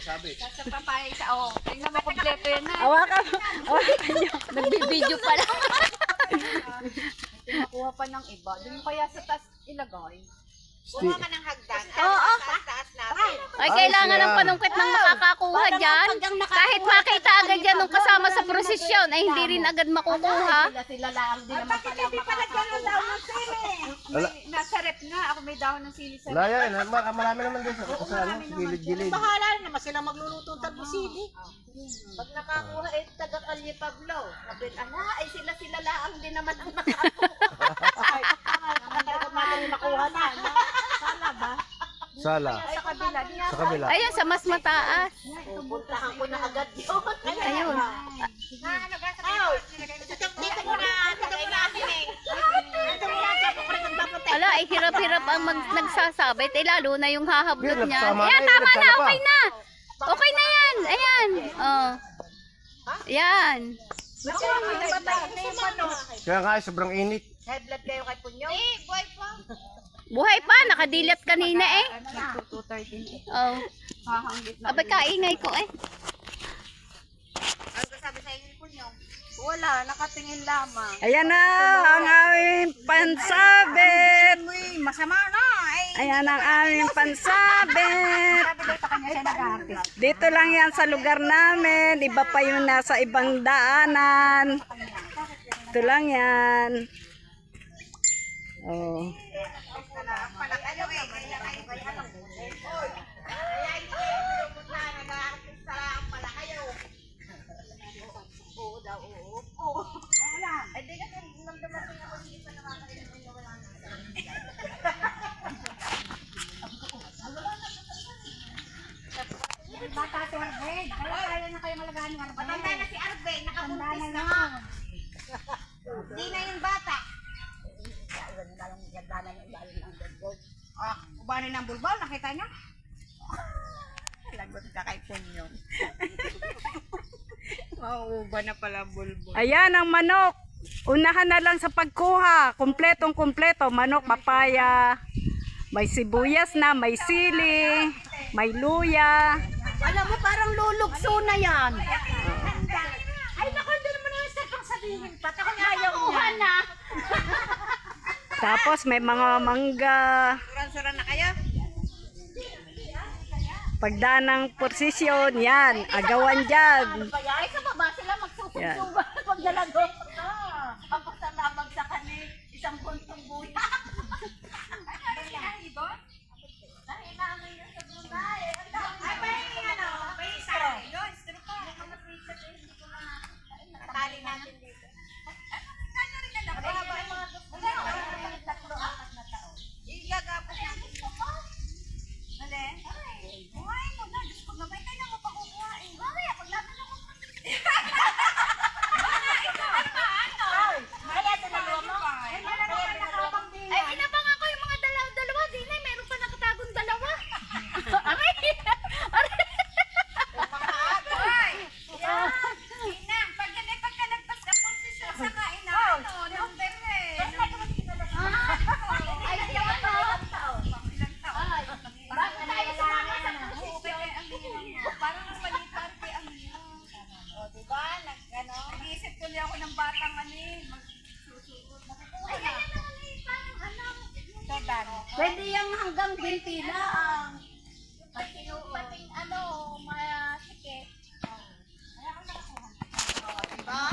Sa papaya sa tingnan mo kompleto yan na. Hawakan nyo. Nagbibideo pa lang. Nakuha pa ng iba. Doon kaya sa taas ilagay. Kuha ka ng hagdan. Oo. Taas natin. Ay, kailangan ng panungkit ng makakakuha dyan. Kahit makita agad yan nung kasama sa prosesyon, ay hindi rin agad makukuha. Sila lang din naman pala. Hindi pala gano'n daw ng sili. Nasa rep nga. Ako may dahon ng sili sa rep. Laya, marami naman din sa gilid-gilid. Bahala naman sila magluluto ng tabi-sili. Pag nakakuha eh, taga-Kalye Pablo. Sabi, ay sila lang din naman ang nakakuha. Ang nakuha na. Sala ba? Sala. Sa kabila. Sa kabila. Ayun, sa mas mataas. Pupuntahan ko na agad yun. Ayun. Dito mo na. Dito mo na akin eh. Dito mo na. Sabi ko rin nagpapatay. Ala, ay hirap-hirap ang nagsasabit. Eh, lalo na yung hahablot Yun, niya. nagsama na, Ayan, tama na. nagsama pa. Okay na. Okay na yan. Ayan. Oh. Yan. Kaya nga, sobrang init. High blood kayo kay Punyong? Eh, boy pa. Buhay pa. Nakadilat kanina eh. 2:13. Oh. Hahanggit na. Abay, kaingay ko eh. Ano sabi sa inyo, Punyong? Wala, nakatingin lamang. Ayan na ang aming pansabit. Masama na. Ayan ang aming pansabit. Sabi daw sa kanya siya nag-artist. Dito lang yan sa lugar namin. Iba pa yung nasa ibang daanan. Ito lang yan. Oh. Bata si Arbeg. Kaya na kayo malagahan ng Arbeg. Matanda na si Arbeg. Nakabuntis na nga. Hindi na yung bata. Kubanin ng bulbol. Nakita niya? Lagot ka kay Punyong. Mauuba na pala bulbol. Ayan ang manok. Unahan na lang sa pagkuha. Kumpletong kumpleto. Manok, papaya. May sibuyas na, may sili, may luya. Alam mo, parang lulugso na yan. Ay, naku, hindi naman yung step ang sabihin. Pati kung ayaw niya. Tapos may mga mangga. Suran-suran na kayo? Pagdaan ng prosesyon, yan. Agawan dyan. Ay, sa baba sila Yan. magsusugsuba. Pagdalago. Ang pasamabag sa kani, isang buntong buya. Tali natin dito. Igagapos yan. Buhayin mo na. Diyos ko naman. Kaya mo pa kukuhain. Mamaya, pag natin ako. Ay, inabang ako yung mga dalawa. Di na, meron pa nakatagong dalawa. Aray! Aray! Pag nagpas ng posisyon sa kainan, number eh. Ay, siya ba? Bakit tayo sumama sa posisyon? Parang malitan kay ang o, diba? Nag-iisip tuloy ako ng batang magsusuot. Ay, ganyan naman eh. Parang Sedan. Pwede yung hanggang 20 lang. Pating masikip. Diba?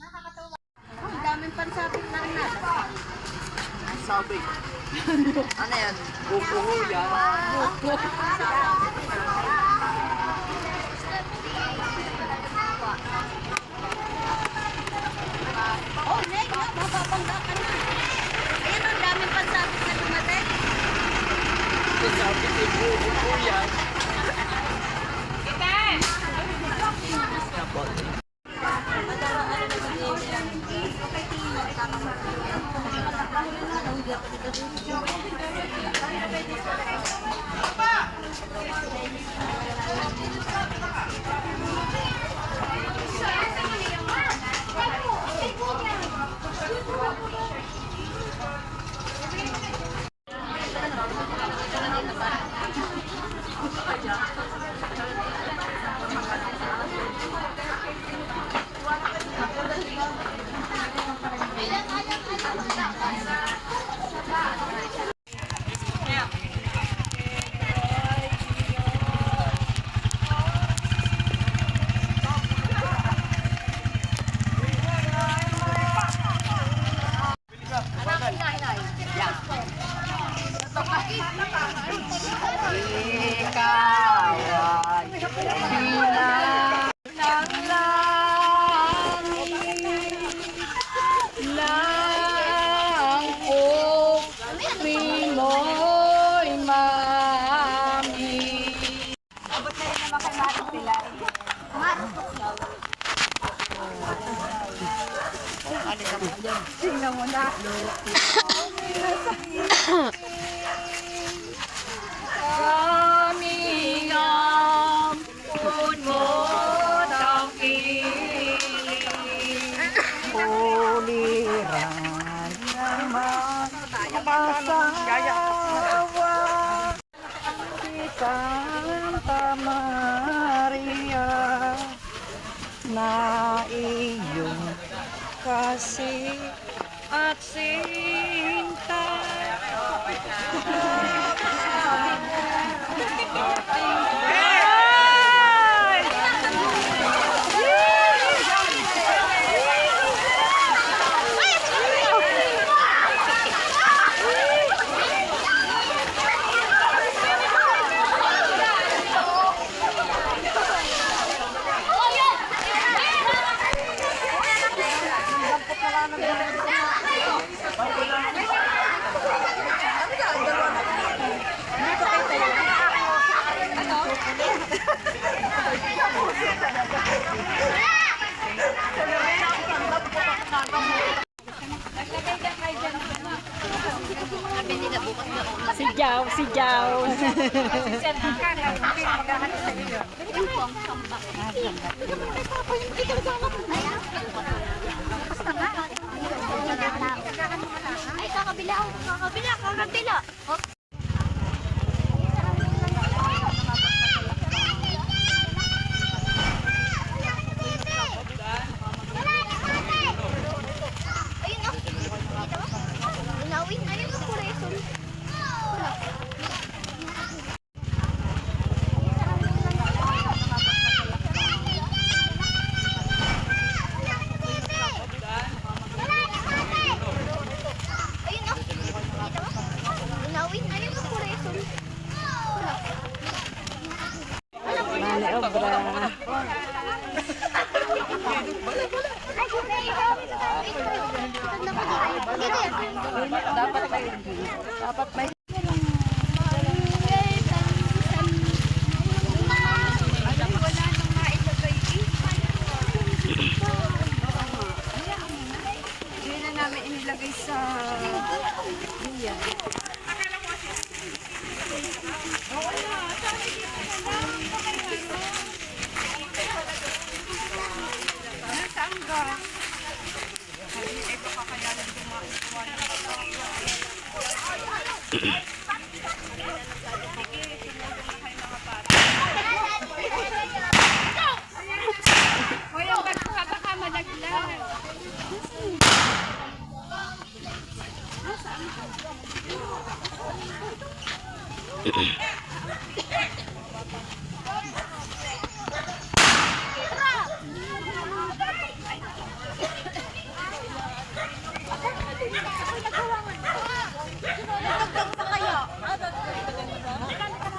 Nakakatawa. Ang daming pansabit na rin na. Sabi. Ano yan? Bubuho yan. Oh, Nek, mapapangga ka na. Ayun, ang daming pansabit na dumating. Sabi si bubuho yan. Tingnan mo na. Kami ang punot ang iling. Uliran naman masawa. Si Santa Maria na iyong kasi at sinta. Si Jao, si Jao. Ay, kakabila. Kakabila. Ayun o. Inawin. Ayun o, kureson. Ayun o. Inawin. Ayun o, kureson. Mane obra. Dapat may Hindi na namin inilagay sa... Nasaan ka? Ito kakayanan Hoy, ang ba't ka baka malaglag?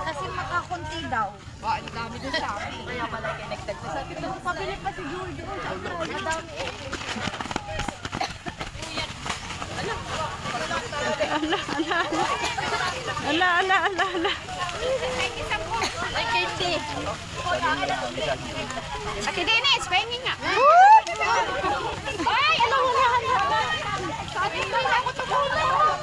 Kasi makakunti daw. Ba, ang dami doon sa akin. Kaya pala connected ko sa akin. Pabili pa siguro doon. Madami eh. ala. Ay, Katie. Ate Dennis, pahingi nga. Ay, ano wala ka na? Sabi ko, ako tumulong.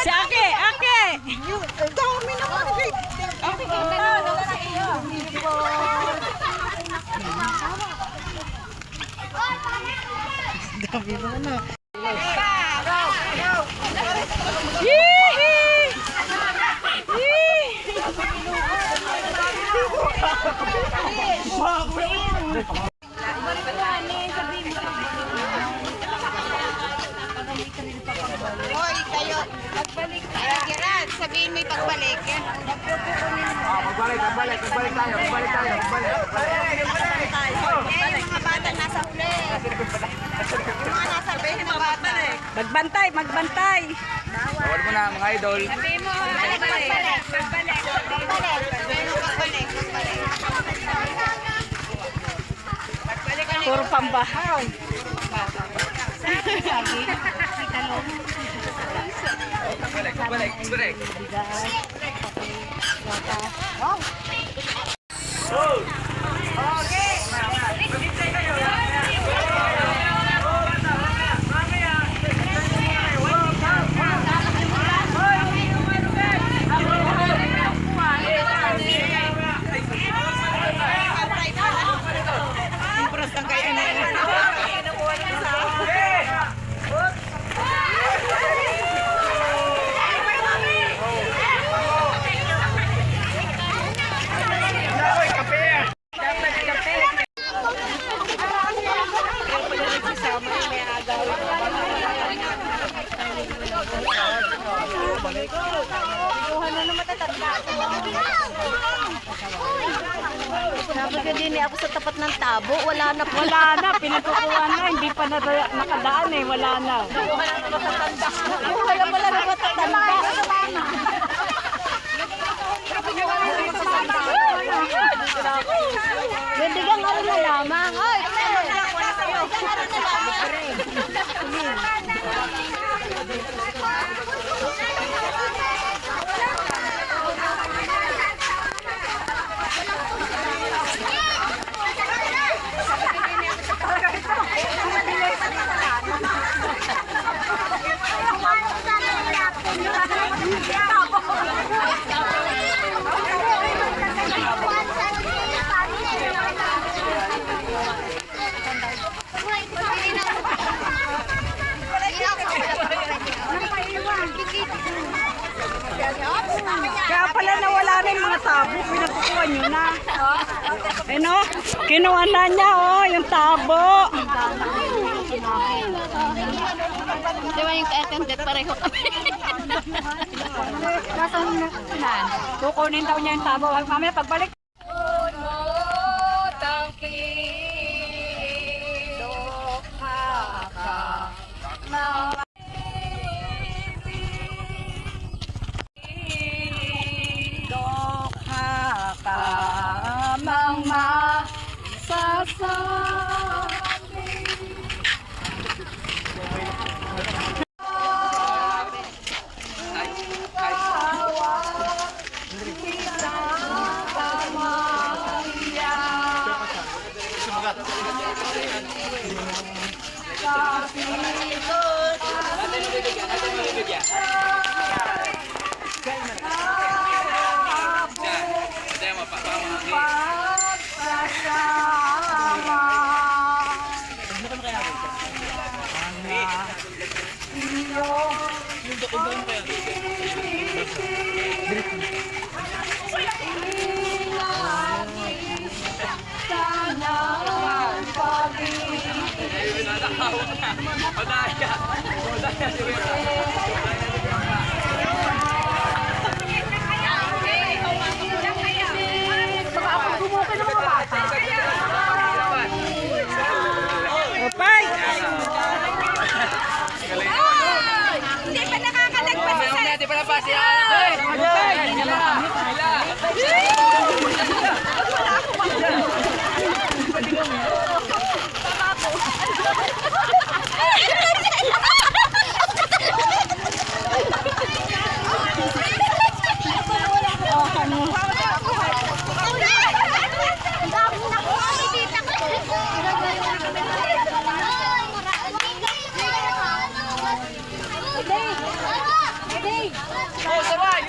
Si Ake, Ake. Dami naman. Okay, dalawa daw sa iyo. Hoy, kayo. Pagbalik tayo, Gerard. Sabihin mo yung pagbalik. Magbalik tayo. Eh, yung mga bata nasa uli. Yung mga nasa uli na bata. Magbantay. Tawad mo na mga idol. Sabihin mo, pagbalik. Puro pambahaw. Balik. Okay. Sabi ko din ako sa tapat ng tabo, wala na po. Wala na, pinagkukuha na, hindi pa na nakadaan eh, wala na. Wala pala na matatanda. Pwede kang ano na lamang. Ay, Kaya pala nawala na yung mga tabo, pinagkukuha nyo na. Eh no, kinuha na niya oh, yung tabo. Di ba yung kaatendit pareho kami? Kukunin daw niya yung tabo. Mamaya pagbalik. Opay! Hindi pa nakakalagpas isa. Hindi pa napasi. Oh, sabay!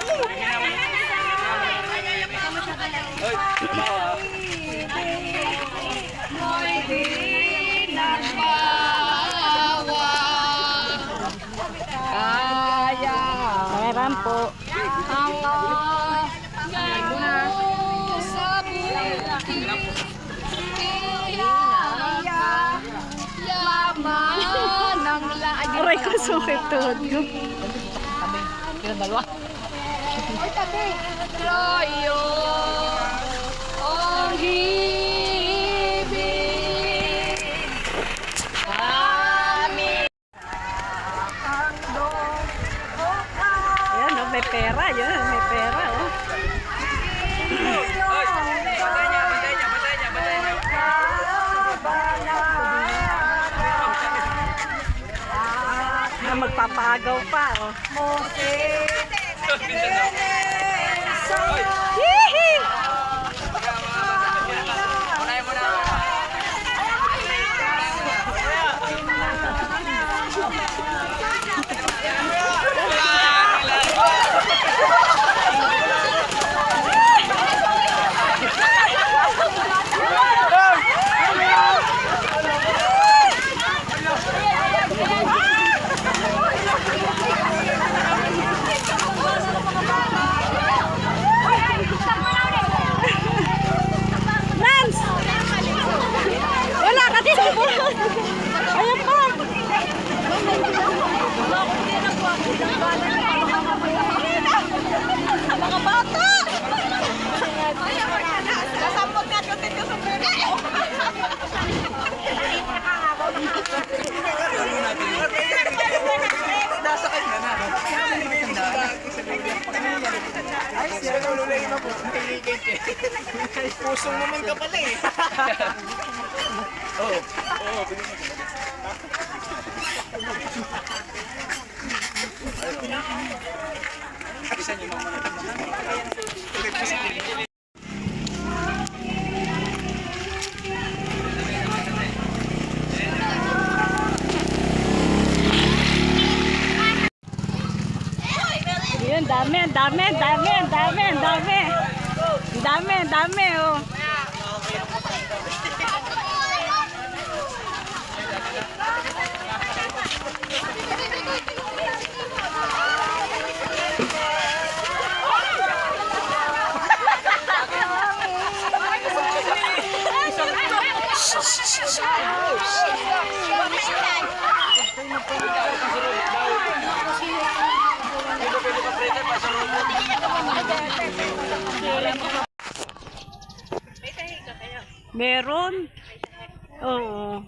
Meron po. Aray ko, sukit tuhod ko. Ayan, oh, may pera. Yan, may pera. Oh. Batay niya. Na magpapagaw pa. Oh. Hihi! Unahin mo na. Pusong naman ka pala eh. Yan, dami, dami, dami, dami, dami. Dami, dami, oh. Meron? Oo.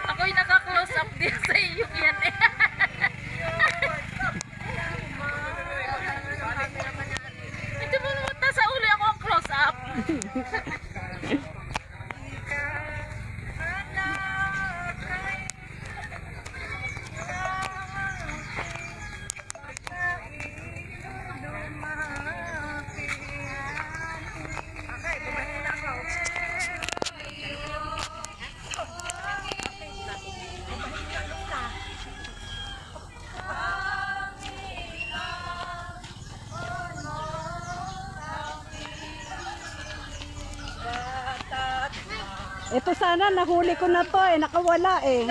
Ako'y naka-close up din sa iyo yan eh. Ito mo naman sa ulo ako ang close up. Ito sana, nahuli ko na to eh, nakawala eh.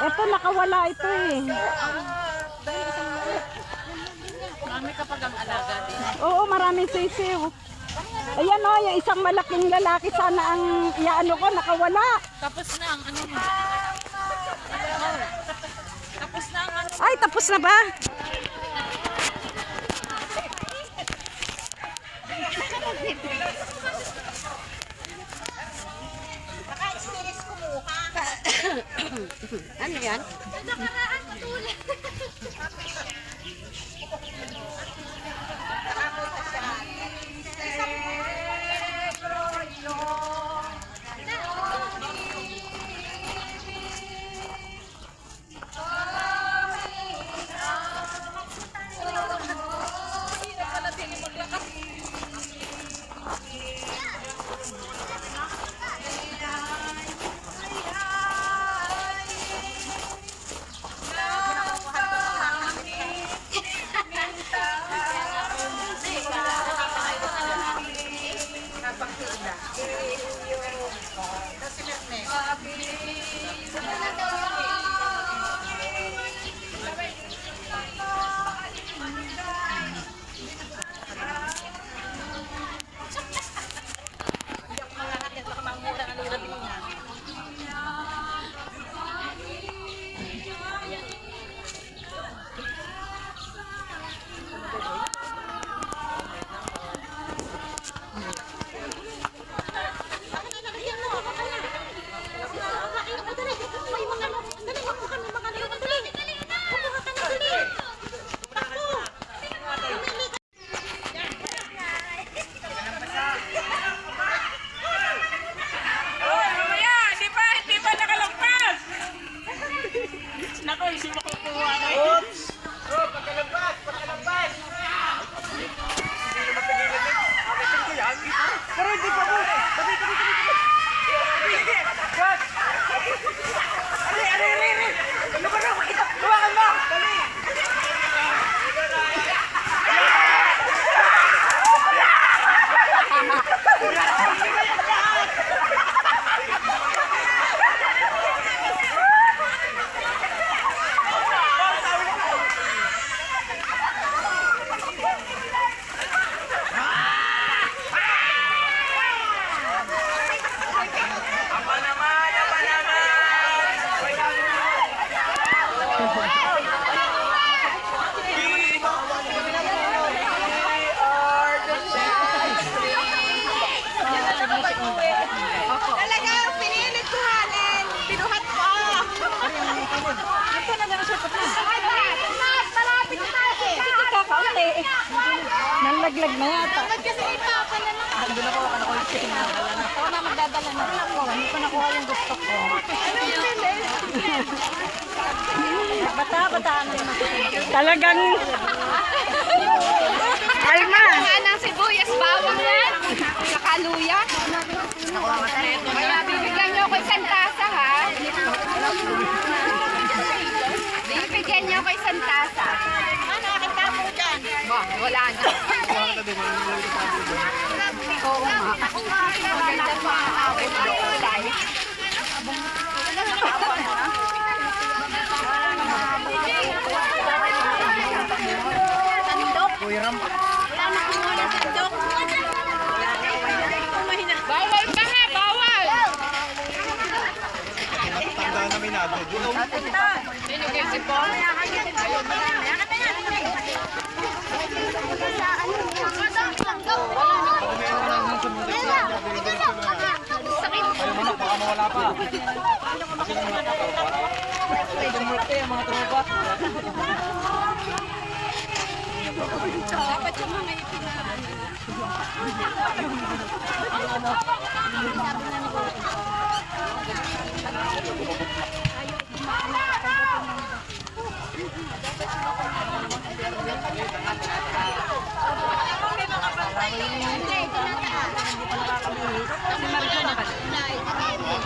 Ito, nakawala ito eh. Marami kapag ang alaga din. Oo, maraming sisiw. Ayan o, yung isang malaking lalaki sana ang iaano ko, nakawala. Tapos na ang ano mo. Tapos na ang ano. Ay, tapos na ba? Ano yan? May mga Nalaglag na yata. Kasi may papa na lang. Doon ako, ano ko yung chicken na dala na. Ako na magdadala na. Ako, hindi ko nakuha yung gusto ko. Bata-bataan na naman. Talagang Alma. Mga ng sibuyas, bawang yan. Saka luya. Kaya bibigyan niyo ako isang tasa, ha? Bibigyan niyo ako isang tasa. Nakakita mo dyan. Ba, wala na. Oo nga. Magandang maaawit ako tayo. Bawal pa nga, bawal! Tandaan namin agad. Sino kayo si Paul? Sakit. Ayaw mo na, baka mawala pa. Ay, dumulti ang mga tropa.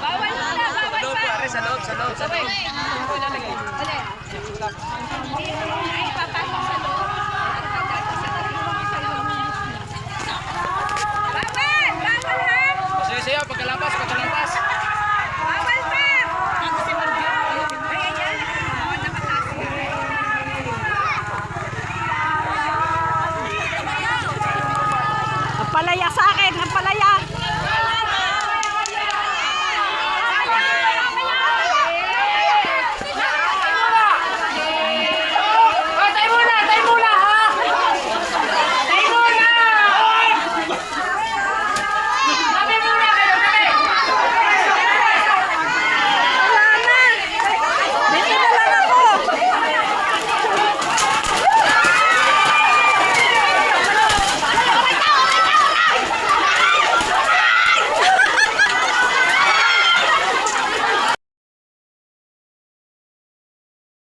Bawal na, bawal Sa loob, pa. pare, sa loob, sa loob, sa loob. Ay, papasok sa loob. Bawal! Bawal, ha? Masaya-saya, pagkalampas, pagkalampas. Bawal pa! Ang palaya sa akin, ang palaya.